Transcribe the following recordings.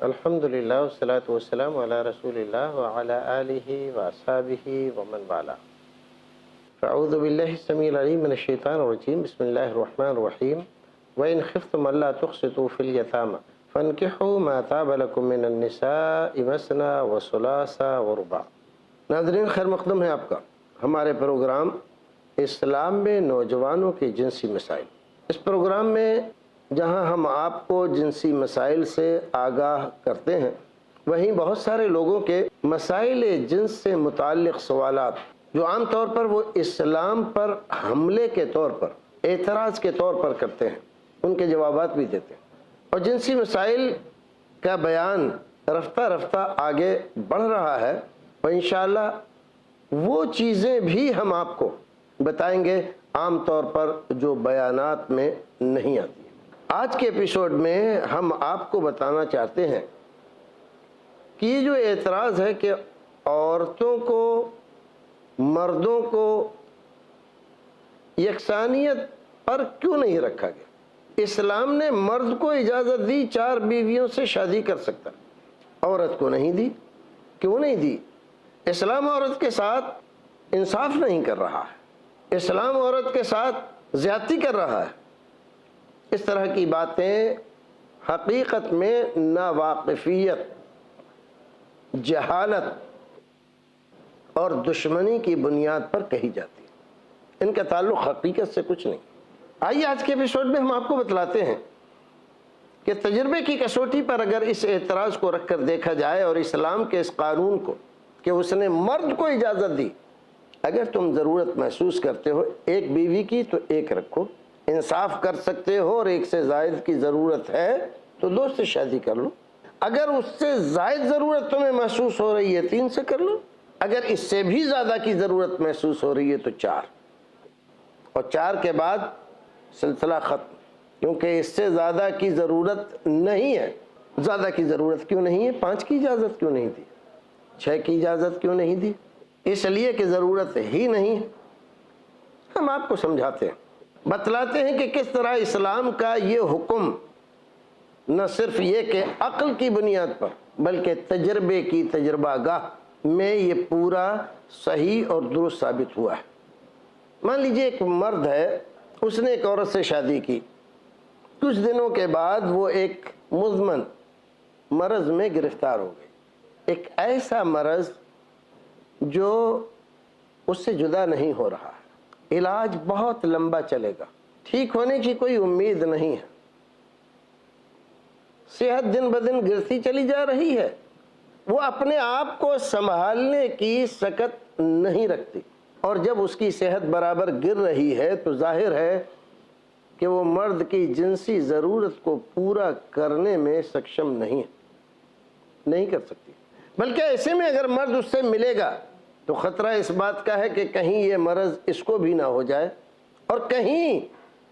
الحمدللہ والصلاة والسلام علی رسول اللہ وعلی آلہ واصحابہ ومن والا. فاعوذ باللہ السمیع العلیم من الشیطان الرجیم. بسم اللہ الرحمن الرحیم. وَإِنْ خِفْتُمْ أَلَّا تُقْسِطُوا فِي الْيَتَامَى فَانكِحُوا مَا طَابَ لَكُم مِّنَ النِّسَاءِ مَثْنَىٰ وَثُلَاثَ وَرُبَاعَ. ناظرین، خیر مقدم ہے آپ کا ہمارے پروگرام اسلام میں نوجوانوں کے جنسی مسائل. اس پروگرام میں جہاں ہم آپ کو جنسی مسائل سے آگاہ کرتے ہیں، وہیں بہت سارے لوگوں کے مسائل جنس سے متعلق سوالات جو عام طور پر وہ اسلام پر حملے کے طور پر، اعتراض کے طور پر کرتے ہیں، ان کے جوابات بھی دیتے ہیں. اور جنسی مسائل کا بیان رفتہ رفتہ آگے بڑھ رہا ہے، اور انشاءاللہ وہ چیزیں بھی ہم آپ کو بتائیں گے عام طور پر جو بیانات میں نہیں آتی. آج کے ایپیسوڈ میں ہم آپ کو بتانا چاہتے ہیں کہ یہ جو اعتراض ہے کہ عورتوں کو مردوں کو یکسانیت پر کیوں نہیں رکھا گیا. اسلام نے مرد کو اجازت دی 4 بیویوں سے شادی کر سکتا، عورت کو نہیں دی. کیوں نہیں دی؟ اسلام عورت کے ساتھ انصاف نہیں کر رہا ہے، اسلام عورت کے ساتھ زیادتی کر رہا ہے. اس طرح کی باتیں حقیقت میں ناواقفیت، جہالت اور دشمنی کی بنیاد پر کہی جاتی ہے. ان کا تعلق حقیقت سے کچھ نہیں. آئیے آج کے ایپیسوڈ میں ہم آپ کو بتلاتے ہیں کہ تجربے کی کسوٹی پر اگر اس اعتراض کو رکھ کر دیکھا جائے اور اسلام کے اس قانون کو کہ اس نے مرد کو اجازت دی، اگر تم ضرورت محسوس کرتے ہو 1 بیوی کی تو 1 رکھو، انصاف کر سکتے ہو اور 1 سے زائد کی ضرورت ہے تو 2 سے شادی کر لو، اگر اس سے زائد ضرورت تمہیں محسوس ہو رہی ہے 3 سے کر لو، اگر اس سے بھی زیادہ کی ضرورت محسوس ہو رہی ہے تو 4، اور 4 کے بعد سلسلہ ختم. کیونکہ اس سے زیادہ کی ضرورت نہیں ہے. زیادہ کی ضرورت کیوں نہیں ہے؟ 5 کی اجازت کیوں نہیں دی؟ 6 کی اجازت کیوں نہیں دی؟ اس لیے کہ ضرورت ہی نہیں ہے. ہم آپ کو سمجھاتے ہیں، بتلاتے ہیں کہ کس طرح اسلام کا یہ حکم نہ صرف یہ کہ عقل کی بنیاد پر بلکہ تجربے کی تجربہ گاہ میں یہ پورا صحیح اور درست ثابت ہوا ہے. مان لیجئے ایک مرد ہے، اس نے ایک عورت سے شادی کی، کچھ دنوں کے بعد وہ ایک مزمن مرض میں گرفتار ہو گئی. ایک ایسا مرض جو اس سے جدا نہیں ہو رہا ہے، علاج بہت لمبا چلے گا، ٹھیک ہونے کی کوئی امید نہیں ہے، صحت دن بدن گرتی چلی جا رہی ہے، وہ اپنے آپ کو سنبھالنے کی سکت نہیں رکھتی، اور جب اس کی صحت برابر گر رہی ہے تو ظاہر ہے کہ وہ مرد کی جنسی ضرورت کو پورا کرنے میں سکشم نہیں کر سکتی. بلکہ ایسے میں اگر مرد اس سے ملے گا تو خطرہ اس بات کا ہے کہ کہیں یہ مرض اس کو بھی نہ ہو جائے، اور کہیں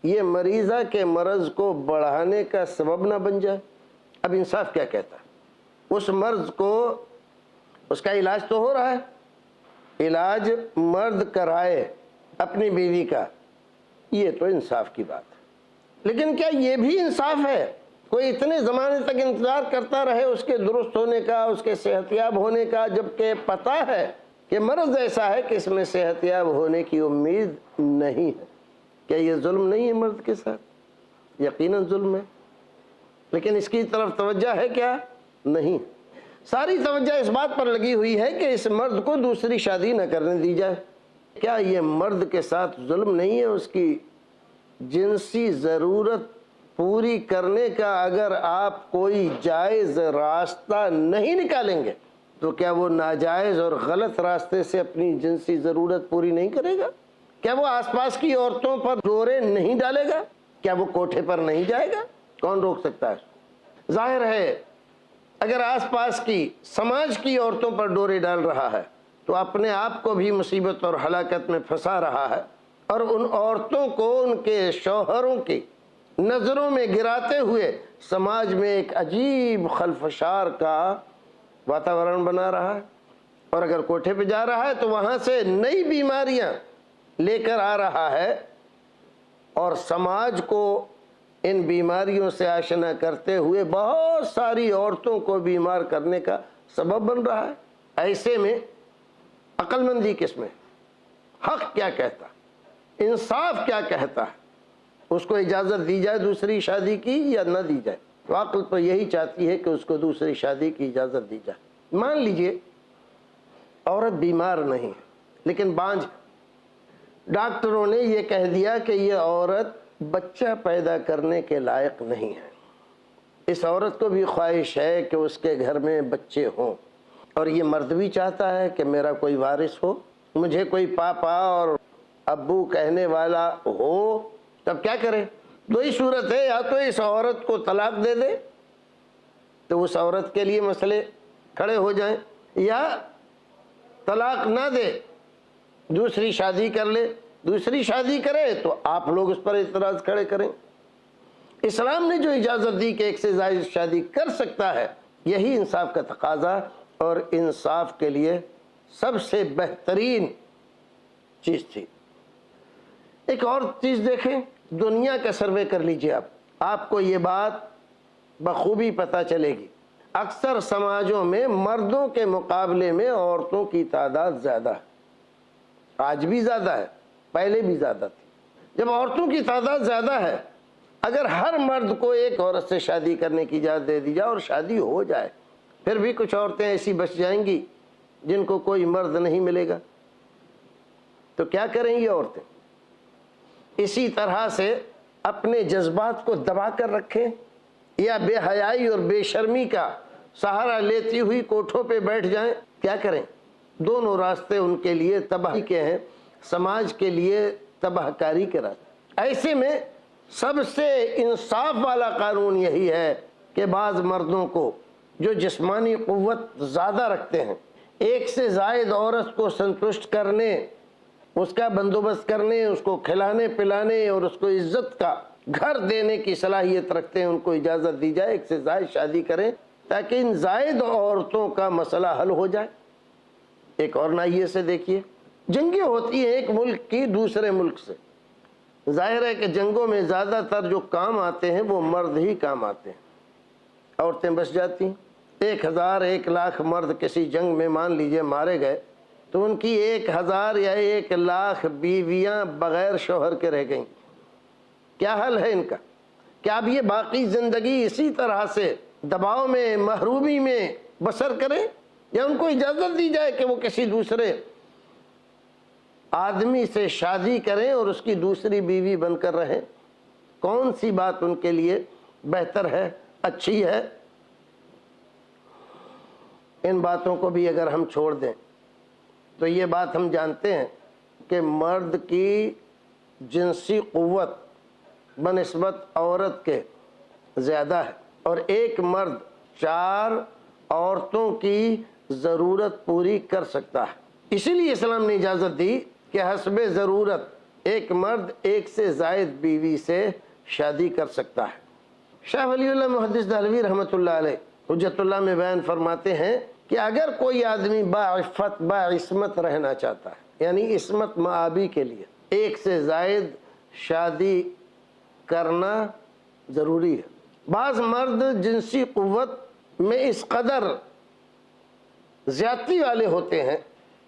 یہ مریضہ کے مرض کو بڑھانے کا سبب نہ بن جائے. اب انصاف کیا کہتا ہے؟ اس مرض کو، اس کا علاج تو ہو رہا ہے، علاج مرد کرائے اپنی بیوی کا، یہ تو انصاف کی بات ہے. لیکن کیا یہ بھی انصاف ہے؟ کوئی اتنے زمانے تک انتظار کرتا رہے اس کے درست ہونے کا، اس کے صحتیاب ہونے کا، جبکہ پتہ ہے کہ مرض ایسا ہے کہ اس میں صحتیاب ہونے کی امید نہیں ہے. کیا یہ ظلم نہیں ہے مرد کے ساتھ؟ یقیناً ظلم ہے. لیکن اس کی طرف توجہ ہے کیا؟ نہیں. ساری توجہ اس بات پر لگی ہوئی ہے کہ اس مرد کو دوسری شادی نہ کرنے دی جائے. کیا یہ مرد کے ساتھ ظلم نہیں ہے؟ اس کی جنسی ضرورت پوری کرنے کا اگر آپ کوئی جائز راستہ نہیں نکالیں گے تو کیا وہ ناجائز اور غلط راستے سے اپنی جنسی ضرورت پوری نہیں کرے گا؟ کیا وہ آس پاس کی عورتوں پر ڈورے نہیں ڈالے گا؟ کیا وہ کوٹھے پر نہیں جائے گا؟ کون روک سکتا ہے؟ ظاہر ہے اگر آس پاس کی سماج کی عورتوں پر ڈورے ڈال رہا ہے تو اپنے آپ کو بھی مصیبت اور ہلاکت میں پھنسا رہا ہے، اور ان عورتوں کو ان کے شوہروں کی نظروں میں گراتے ہوئے سماج میں ایک عجیب خلفشار کا واتاورن بنا رہا ہے. اور اگر کوٹھے پہ جا رہا ہے تو وہاں سے نئی بیماریاں لے کر آ رہا ہے، اور سماج کو ان بیماریوں سے آشنا کرتے ہوئے بہت ساری عورتوں کو بیمار کرنے کا سبب بن رہا ہے۔ ایسے میں عقل مندی کس میں؟ حق کیا کہتا ہے؟ انصاف کیا کہتا ہے؟ اس کو اجازت دی جائے دوسری شادی کی یا نہ دی جائے؟ تو عقل تو یہی چاہتی ہے کہ اس کو دوسری شادی کی اجازت دی جائے۔ مان لیجئے عورت بیمار نہیں ہے لیکن بانجھ ہے، ڈاکٹروں نے یہ کہہ دیا کہ یہ عورت بچہ پیدا کرنے کے لائق نہیں ہے، اس عورت کو بھی خواہش ہے کہ اس کے گھر میں بچے ہوں، اور یہ مرد بھی چاہتا ہے کہ میرا کوئی وارث ہو، مجھے کوئی پاپا اور ابو کہنے والا ہو۔ تب کیا کرے؟ دو ہی صورت ہے، یا تو اس عورت کو طلاق دے دے تو اس عورت کے لیے مسئلے کھڑے ہو جائیں، یا طلاق نہ دے دوسری شادی کر لے۔ دوسری شادی کرے تو آپ لوگ اس پر اعتراض کھڑے کریں۔ اسلام نے جو اجازت دی کہ ایک سے زائد شادی کر سکتا ہے، یہی انصاف کا تقاضا اور انصاف کے لیے سب سے بہترین چیز تھی۔ ایک اور چیز دیکھیں، دنیا کا سروے کر لیجئے آپ کو یہ بات بخوبی پتہ چلے گی، اکثر سماجوں میں مردوں کے مقابلے میں عورتوں کی تعداد زیادہ ہے۔ آج بھی زیادہ ہے، پہلے بھی زیادہ تھی۔ جب عورتوں کی تعداد زیادہ ہے، اگر ہر مرد کو ایک عورت سے شادی کرنے کی اجازت دے دی جائے اور شادی ہو جائے، پھر بھی کچھ عورتیں ایسی بچ جائیں گی جن کو کوئی مرد نہیں ملے گا، تو کیا کریں گی عورتیں؟ اسی طرح سے اپنے جذبات کو دبا کر رکھیں یا بے حیائی اور بے شرمی کا سہارا لیتی ہوئی کوٹھوں پہ بیٹھ جائیں؟ کیا کریں؟ دونوں راستے ان کے لیے تباہی کے ہیں، سماج کے لیے تباہ کاری کے راستے۔ ایسے میں سب سے انصاف والا قانون یہی ہے کہ بعض مردوں کو جو جسمانی قوت زیادہ رکھتے ہیں، ایک سے زائد عورت کو سنتشٹ کرنے، اس کا بندوبست کرنے، اس کو کھلانے پلانے اور اس کو عزت کا گھر دینے کی صلاحیت رکھتے ہیں، ان کو اجازت دی جائے ایک سے زائد شادی کریں تاکہ ان زائد عورتوں کا مسئلہ حل ہو جائے۔ ایک اور ناحیے سے دیکھیے، جنگیں ہوتی ہیں ایک ملک کی دوسرے ملک سے، ظاہر ہے کہ جنگوں میں زیادہ تر جو کام آتے ہیں وہ مرد ہی کام آتے ہیں، عورتیں بچ جاتی ہیں۔ 1000 1 لاکھ مرد کسی جنگ میں مان لیجئے مارے گئے تو ان کی 1000 یا 1 لاکھ بیویاں بغیر شوہر کے رہ گئیں۔ کیا حل ہے ان کا؟ کیا اب یہ باقی زندگی اسی طرح سے دباؤ میں، محرومی میں بسر کریں، یا ان کو اجازت دی جائے کہ وہ کسی دوسرے آدمی سے شادی کریں اور اس کی دوسری بیوی بن کر رہیں؟ کون سی بات ان کے لیے بہتر ہے، اچھی ہے؟ ان باتوں کو بھی اگر ہم چھوڑ دیں تو یہ بات ہم جانتے ہیں کہ مرد کی جنسی قوت بنسبت عورت کے زیادہ ہے، اور ایک مرد 4 عورتوں کی ضرورت پوری کر سکتا ہے۔ اسی لیے اسلام نے اجازت دی کہ حسب ضرورت ایک مرد ایک سے زائد بیوی سے شادی کر سکتا ہے۔ شاہ ولی اللہ محدث دہلوی رحمۃ اللہ علیہ حجت اللہ میں بیان فرماتے ہیں کہ اگر کوئی آدمی باعفت باعصمت رہنا چاہتا ہے، یعنی عصمت معابی کے لیے ایک سے زائد شادی کرنا ضروری ہے۔ بعض مرد جنسی قوت میں اس قدر زیادتی والے ہوتے ہیں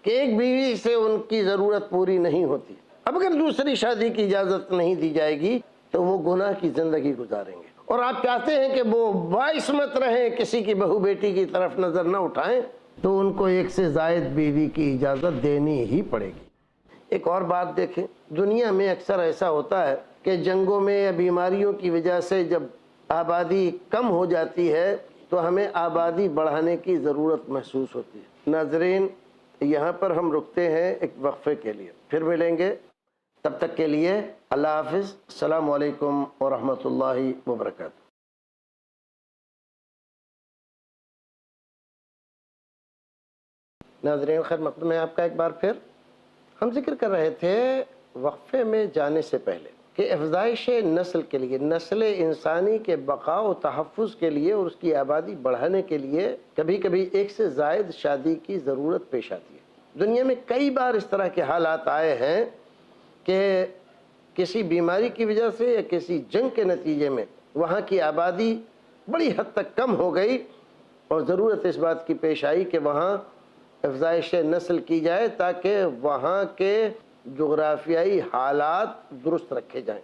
کہ ایک بیوی سے ان کی ضرورت پوری نہیں ہوتی۔ اب اگر دوسری شادی کی اجازت نہیں دی جائے گی تو وہ گناہ کی زندگی گزاریں گے، اور آپ چاہتے ہیں کہ وہ باعصمت رہیں، کسی کی بہو بیٹی کی طرف نظر نہ اٹھائیں، تو ان کو ایک سے زائد بیوی کی اجازت دینی ہی پڑے گی۔ ایک اور بات دیکھیں، دنیا میں اکثر ایسا ہوتا ہے کہ جنگوں میں یا بیماریوں کی وجہ سے جب آبادی کم ہو جاتی ہے تو ہمیں آبادی بڑھانے کی ضرورت محسوس ہوتی ہے۔ ناظرین، یہاں پر ہم رکتے ہیں ایک وقفے کے لیے، پھر ملیں گے، تب تک کے لیے اللہ حافظ، السلام علیکم ورحمۃ اللہ وبرکاتہ۔ ناظرین خیر مقدم ہے آپ کا ایک بار پھر۔ ہم ذکر کر رہے تھے وقفے میں جانے سے پہلے کہ افزائش نسل کے لیے، نسل انسانی کے بقا و تحفظ کے لیے اور اس کی آبادی بڑھانے کے لیے کبھی کبھی ایک سے زائد شادی کی ضرورت پیش آتی ہے۔ دنیا میں کئی بار اس طرح کے حالات آئے ہیں کہ کسی بیماری کی وجہ سے یا کسی جنگ کے نتیجے میں وہاں کی آبادی بڑی حد تک کم ہو گئی اور ضرورت اس بات کی پیش آئی کہ وہاں افزائش نسل کی جائے تاکہ وہاں کے جغرافیائی حالات درست رکھے جائیں۔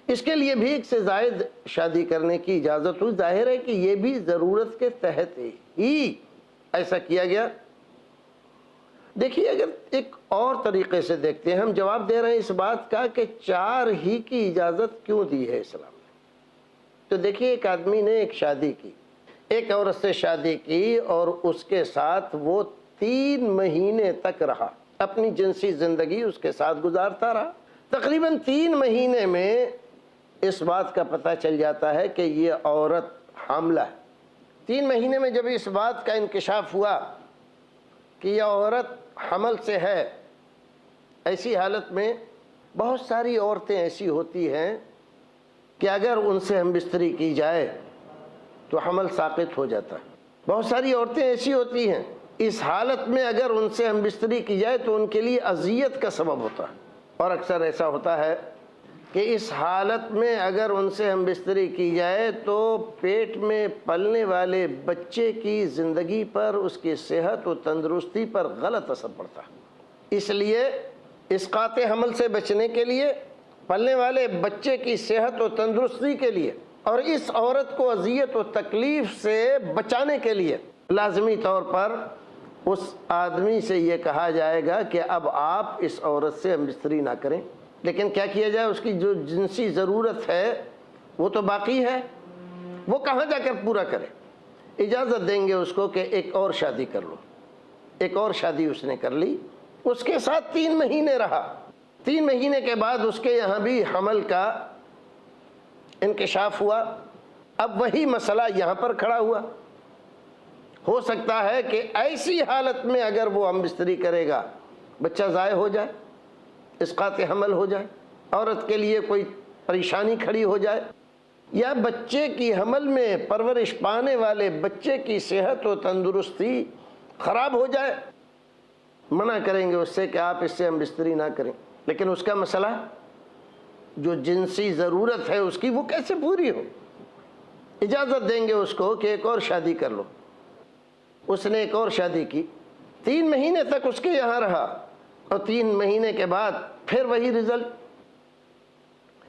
اس کے لیے بھی ایک سے زائد شادی کرنے کی اجازت ہوئی۔ ظاہر ہے کہ یہ بھی ضرورت کے تحت ہی ایسا کیا گیا۔ دیکھیے اگر ایک اور طریقے سے دیکھتے ہیں، ہم جواب دے رہے ہیں اس بات کا کہ 4 ہی کی اجازت کیوں دی ہے اسلام نے۔ تو دیکھیے ایک آدمی نے ایک شادی کی، ایک عورت سے شادی کی اور اس کے ساتھ وہ 3 مہینے تک رہا، اپنی جنسی زندگی اس کے ساتھ گزارتا رہا۔ تقریباً 3 مہینے میں اس بات کا پتہ چل جاتا ہے کہ یہ عورت حاملہ ہے۔ 3 مہینے میں جب اس بات کا انکشاف ہوا کہ یہ عورت حمل سے ہے، ایسی حالت میں بہت ساری عورتیں ایسی ہوتی ہیں کہ اگر ان سے ہم بستری کی جائے تو حمل ساقط ہو جاتا ہے۔ بہت ساری عورتیں ایسی ہوتی ہیں اس حالت میں اگر ان سے ہم بستری کی جائے تو ان کے لیے اذیت کا سبب ہوتا ہے، اور اکثر ایسا ہوتا ہے کہ اس حالت میں اگر ان سے ہم بستری کی جائے تو پیٹ میں پلنے والے بچے کی زندگی پر، اس کی صحت و تندرستی پر غلط اثر پڑتا ہے۔ اس لیے اسقاط حمل سے بچنے کے لیے، پلنے والے بچے کی صحت و تندرستی کے لیے اور اس عورت کو اذیت و تکلیف سے بچانے کے لیے لازمی طور پر اس آدمی سے یہ کہا جائے گا کہ اب آپ اس عورت سے ہم بستری نہ کریں، لیکن کیا کیا جائے، اس کی جو جنسی ضرورت ہے وہ تو باقی ہے، وہ کہاں جا کر پورا کرے۔ اجازت دیں گے اس کو کہ ایک اور شادی کر لو۔ ایک اور شادی اس نے کر لی، اس کے ساتھ 3 مہینے رہا۔ 3 مہینے کے بعد اس کے یہاں بھی حمل کا انکشاف ہوا۔ اب وہی مسئلہ یہاں پر کھڑا ہوا۔ ہو سکتا ہے کہ ایسی حالت میں اگر وہ ہم بستری کرے گا بچہ ضائع ہو جائے، اسقاط حمل ہو جائے، عورت کے لیے کوئی پریشانی کھڑی ہو جائے، یا بچے کی حمل میں پرورش پانے والے بچے کی صحت و تندرستی خراب ہو جائے۔ منع کریں گے اس سے کہ آپ اس سے ہم بستری نہ کریں، لیکن اس کا مسئلہ جو جنسی ضرورت ہے اس کی وہ کیسے پوری ہو۔ اجازت دیں گے اس کو کہ ایک اور شادی کر لو۔ اس نے ایک اور شادی کی، 3 مہینے تک اس کے یہاں رہا، اور 3 مہینے کے بعد پھر وہی رزلٹ،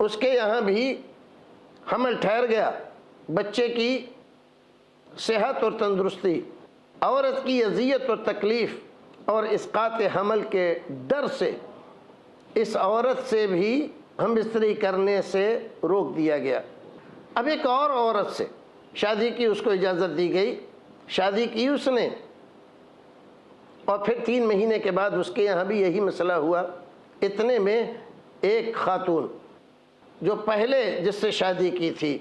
اس کے یہاں بھی حمل ٹھہر گیا۔ بچے کی صحت اور تندرستی، عورت کی اذیت و تکلیف اور اسقاط حمل کے ڈر سے اس عورت سے بھی ہم بستری کرنے سے روک دیا گیا۔ اب ایک اور عورت سے شادی کی، اس کو اجازت دی گئی، شادی کی اس نے، اور پھر 3 مہینے کے بعد اس کے یہاں بھی یہی مسئلہ ہوا۔ اتنے میں ایک خاتون جو پہلے جس سے شادی کی تھی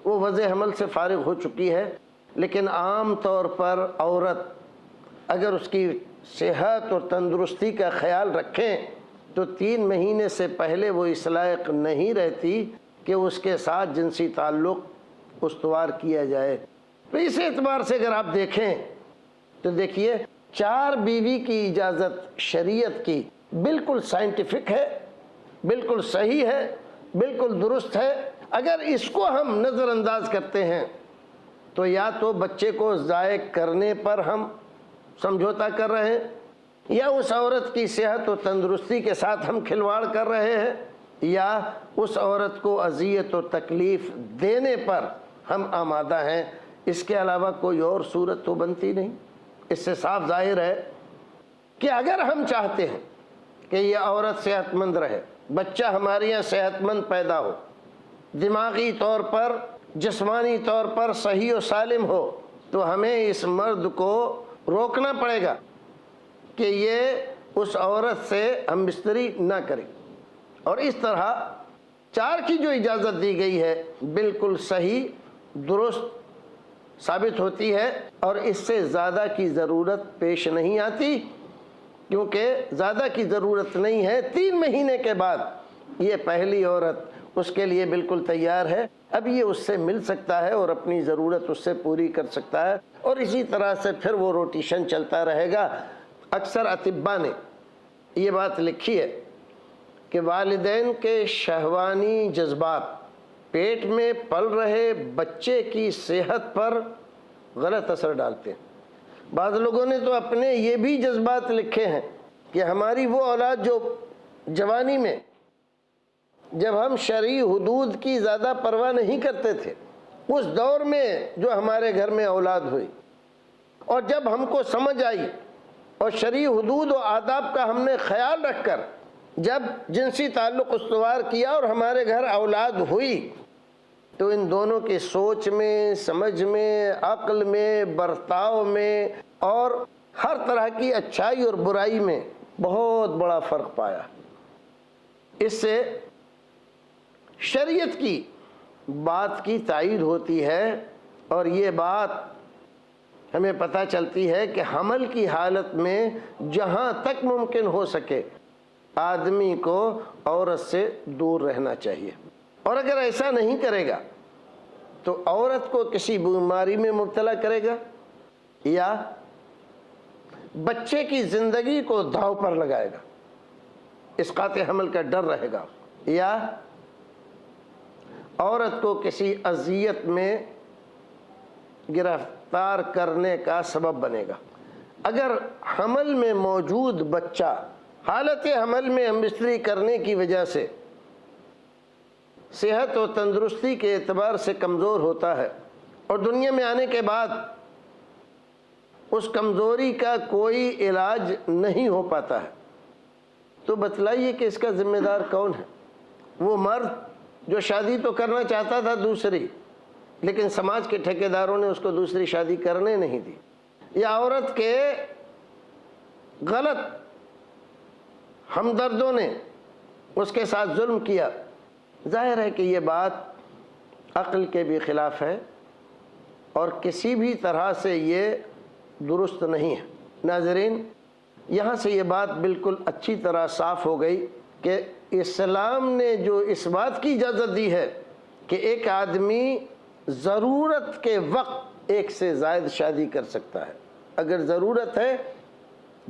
وہ وضع حمل سے فارغ ہو چکی ہے، لیکن عام طور پر عورت اگر اس کی صحت اور تندرستی کا خیال رکھیں تو 3 مہینے سے پہلے وہ اس لائق نہیں رہتی کہ اس کے ساتھ جنسی تعلق استوار کیا جائے۔ تو اس اعتبار سے اگر آپ دیکھیں تو دیکھیے 4 بیوی کی اجازت شریعت کی بالکل سائنٹیفک ہے، بالکل صحیح ہے، بالکل درست ہے۔ اگر اس کو ہم نظر انداز کرتے ہیں تو یا تو بچے کو ضائع کرنے پر ہم سمجھوتا کر رہے ہیں، یا اس عورت کی صحت و تندرستی کے ساتھ ہم کھلواڑ کر رہے ہیں، یا اس عورت کو اذیت و تکلیف دینے پر ہم آمادہ ہیں۔ اس کے علاوہ کوئی اور صورت تو بنتی نہیں۔ اس سے صاف ظاہر ہے کہ اگر ہم چاہتے ہیں کہ یہ عورت صحت مند رہے، بچہ ہمارے یہاں صحت مند پیدا ہو، دماغی طور پر، جسمانی طور پر صحیح و سالم ہو، تو ہمیں اس مرد کو روکنا پڑے گا کہ یہ اس عورت سے ہم بستری نہ کریں۔ اور اس طرح 4 کی جو اجازت دی گئی ہے بالکل صحیح، درست ثابت ہوتی ہے، اور اس سے زیادہ کی ضرورت پیش نہیں آتی، کیونکہ زیادہ کی ضرورت نہیں ہے۔ 3 مہینے کے بعد یہ پہلی عورت اس کے لیے بالکل تیار ہے، اب یہ اس سے مل سکتا ہے اور اپنی ضرورت اس سے پوری کر سکتا ہے، اور اسی طرح سے پھر وہ روٹیشن چلتا رہے گا۔ اکثر اطباء نے یہ بات لکھی ہے کہ والدین کے شہوانی جذبات پیٹ میں پل رہے بچے کی صحت پر غلط اثر ڈالتے ہیں۔ بعض لوگوں نے تو اپنے یہ بھی جذبات لکھے ہیں کہ ہماری وہ اولاد جو جوانی میں، جب ہم شرعی حدود کی زیادہ پرواہ نہیں کرتے تھے، اس دور میں جو ہمارے گھر میں اولاد ہوئی، اور جب ہم کو سمجھ آئی اور شرعی حدود و آداب کا ہم نے خیال رکھ کر جب جنسی تعلق استوار کیا اور ہمارے گھر اولاد ہوئی، تو ان دونوں کی سوچ میں، سمجھ میں، عقل میں، برتاؤ میں اور ہر طرح کی اچھائی اور برائی میں بہت بڑا فرق پایا۔ اس سے شریعت کی بات کی تائید ہوتی ہے، اور یہ بات ہمیں پتہ چلتی ہے کہ حمل کی حالت میں جہاں تک ممکن ہو سکے آدمی کو عورت سے دور رہنا چاہیے، اور اگر ایسا نہیں کرے گا تو عورت کو کسی بیماری میں مبتلا کرے گا، یا بچے کی زندگی کو داؤ پر لگائے گا، اسقاط حمل کا ڈر رہے گا، یا عورت کو کسی اذیت میں گرفتار کرنے کا سبب بنے گا۔ اگر حمل میں موجود بچہ حالت حمل میں ہم بستری کرنے کی وجہ سے صحت و تندرستی کے اعتبار سے کمزور ہوتا ہے، اور دنیا میں آنے کے بعد اس کمزوری کا کوئی علاج نہیں ہو پاتا ہے، تو بتلائیے کہ اس کا ذمہ دار کون ہے؟ وہ مرد جو شادی تو کرنا چاہتا تھا دوسری، لیکن سماج کے ٹھیکیداروں نے اس کو دوسری شادی کرنے نہیں دی، یا عورت کے غلط ہمدردوں نے اس کے ساتھ ظلم کیا؟ ظاہر ہے کہ یہ بات عقل کے بھی خلاف ہے، اور کسی بھی طرح سے یہ درست نہیں ہے۔ ناظرین، یہاں سے یہ بات بالکل اچھی طرح صاف ہو گئی کہ اسلام نے جو اس بات کی اجازت دی ہے کہ ایک آدمی ضرورت کے وقت ایک سے زائد شادی کر سکتا ہے۔ اگر ضرورت ہے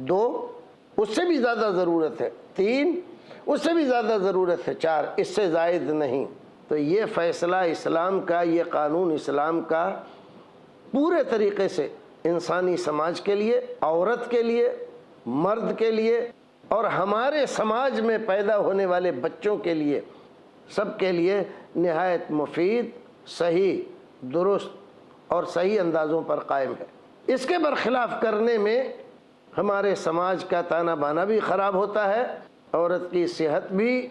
2، اس سے بھی زیادہ ضرورت ہے 3، اس سے بھی زیادہ ضرورت ہے 4، اس سے زائد نہیں۔ تو یہ فیصلہ اسلام کا، یہ قانون اسلام کا پورے طریقے سے انسانی سماج کے لیے، عورت کے لیے، مرد کے لیے، اور ہمارے سماج میں پیدا ہونے والے بچوں کے لیے، سب کے لیے نہایت مفید، صحیح، درست اور صحیح اندازوں پر قائم ہے۔ اس کے برخلاف کرنے میں ہمارے سماج کا تانا بانا بھی خراب ہوتا ہے، عورت کی صحت بھی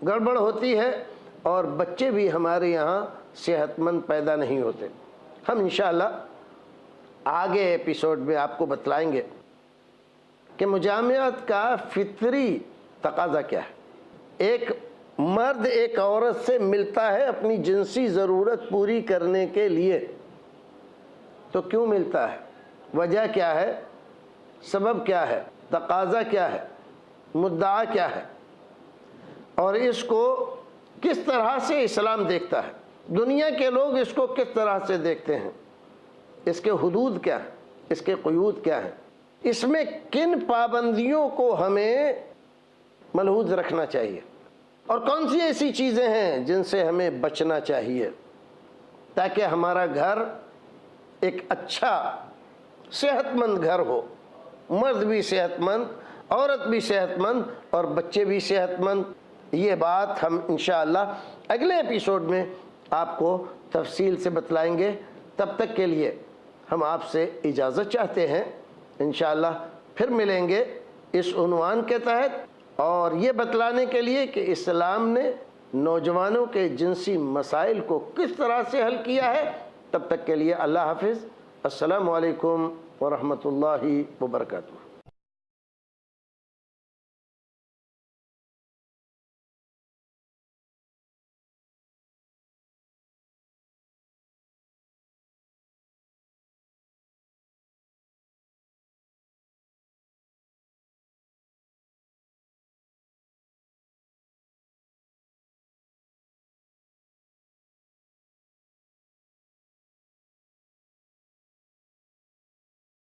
گڑبڑ ہوتی ہے، اور بچے بھی ہمارے یہاں صحت مند پیدا نہیں ہوتے۔ ہم انشاءاللہ آگے ایپیسوڈ میں آپ کو بتلائیں گے کہ مجامعت کا فطری تقاضا کیا ہے۔ ایک مرد ایک عورت سے ملتا ہے اپنی جنسی ضرورت پوری کرنے کے لیے، تو کیوں ملتا ہے؟ وجہ کیا ہے؟ سبب کیا ہے؟ تقاضا کیا ہے؟ مدعا کیا ہے؟ اور اس کو کس طرح سے اسلام دیکھتا ہے؟ دنیا کے لوگ اس کو کس طرح سے دیکھتے ہیں؟ اس کے حدود کیا ہیں؟ اس کے قیود کیا ہیں؟ اس میں کن پابندیوں کو ہمیں ملحوظ رکھنا چاہیے، اور کون سی ایسی چیزیں ہیں جن سے ہمیں بچنا چاہیے، تاکہ ہمارا گھر ایک اچھا صحت مند گھر ہو، مرد بھی صحت مند، عورت بھی صحت مند، اور بچے بھی صحت مند۔ یہ بات ہم انشاءاللہ اگلے ایپیسوڈ میں آپ کو تفصیل سے بتلائیں گے۔ تب تک کے لیے ہم آپ سے اجازت چاہتے ہیں، انشاءاللہ پھر ملیں گے اس عنوان کے تحت، اور یہ بتلانے کے لیے کہ اسلام نے نوجوانوں کے جنسی مسائل کو کس طرح سے حل کیا ہے۔ تب تک کے لیے اللہ حافظ، السلام علیکم ورحمۃ اللہ وبرکاتہ۔